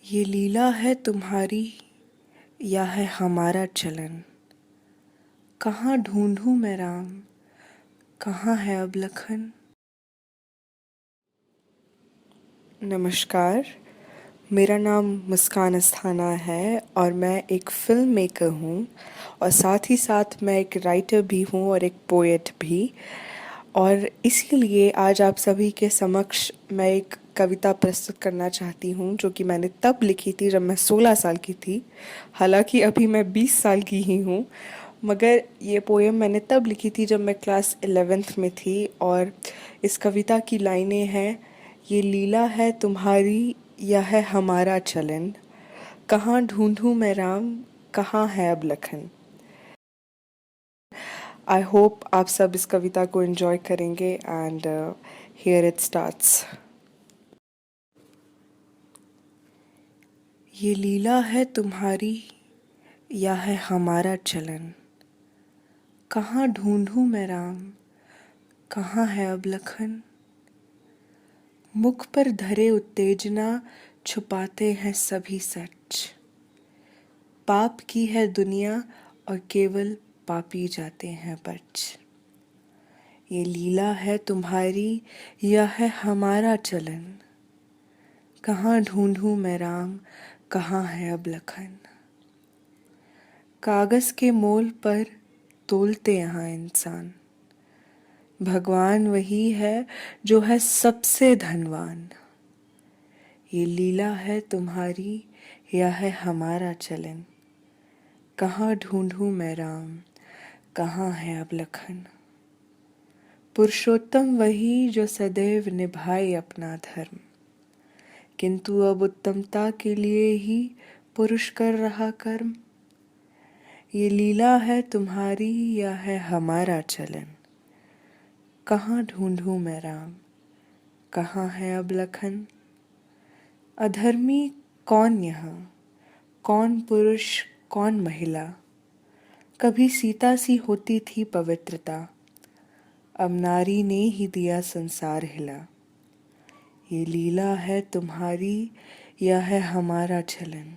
ये लीला है तुम्हारी या है हमारा चलन। कहाँ ढूंढूं मैं राम, कहाँ है अब लखन। नमस्कार, मेरा नाम मुस्कान अस्थाना है और मैं एक फिल्म मेकर हूँ और साथ ही साथ मैं एक राइटर भी हूँ और एक पोएट भी। और इसीलिए आज आप सभी के समक्ष मैं एक कविता प्रस्तुत करना चाहती हूँ जो कि मैंने तब लिखी थी जब मैं 16 साल की थी। हालांकि अभी मैं 20 साल की ही हूँ, मगर ये पोएम मैंने तब लिखी थी जब मैं क्लास 11th में थी। और इस कविता की लाइनें हैं, ये लीला है तुम्हारी या है हमारा चलन। कहाँ ढूंढूं मैं राम, कहाँ है अब लखन। आई होप आप सब इस कविता को एंजॉय करेंगे एंड हियर इट स्टार्ट्स। ये लीला है तुम्हारी या है हमारा चलन। कहाँ ढूंढूं मैं राम, कहाँ है अब लखन। मुख पर धरे उत्तेजना छुपाते हैं सभी सच। पाप की है दुनिया और केवल पापी जाते हैं बच। ये लीला है तुम्हारी या है हमारा चलन। कहाँ ढूंढूं मैं राम, कहाँ है अब लखन। कागज के मोल पर तोलते यहाँ इंसान। भगवान वही है जो है सबसे धनवान। ये लीला है तुम्हारी या है हमारा चलन। कहाँ ढूंढूं मैं राम, कहाँ है अब लखन। पुरुषोत्तम वही जो सदैव निभाए अपना धर्म, किंतु अब उत्तमता के लिए ही पुरुष कर रहा कर्म। ये लीला है तुम्हारी या है हमारा चलन। कहाँ ढूंढूं मैं राम, कहाँ है अब लखन। अधर्मी कौन यहाँ, कौन पुरुष कौन महिला। कभी सीता सी होती थी पवित्रता, अब नारी ने ही दिया संसार हिला। ये लीला है तुम्हारी या है हमारा चलन।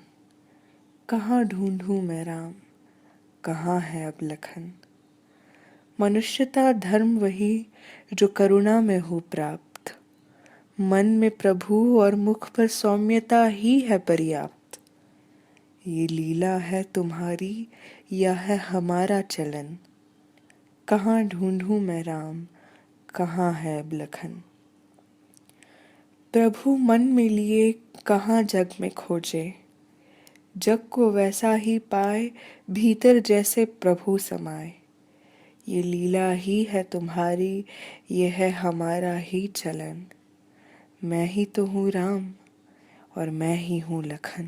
कहाँ ढूंढूं मैं राम, कहाँ है अब लखन। मनुष्यता धर्म वही जो करुणा में हो प्राप्त। मन में प्रभु और मुख पर सौम्यता ही है पर्याप्त। ये लीला है तुम्हारी या है हमारा चलन। कहाँ ढूंढूं मैं राम, कहाँ है अब लखन। प्रभु मन में लिए कहाँ जग में खोजे, जग को वैसा ही पाए भीतर जैसे प्रभु समाए। ये लीला ही है तुम्हारी, ये है हमारा ही चलन। मैं ही तो हूँ राम और मैं ही हूँ लखन।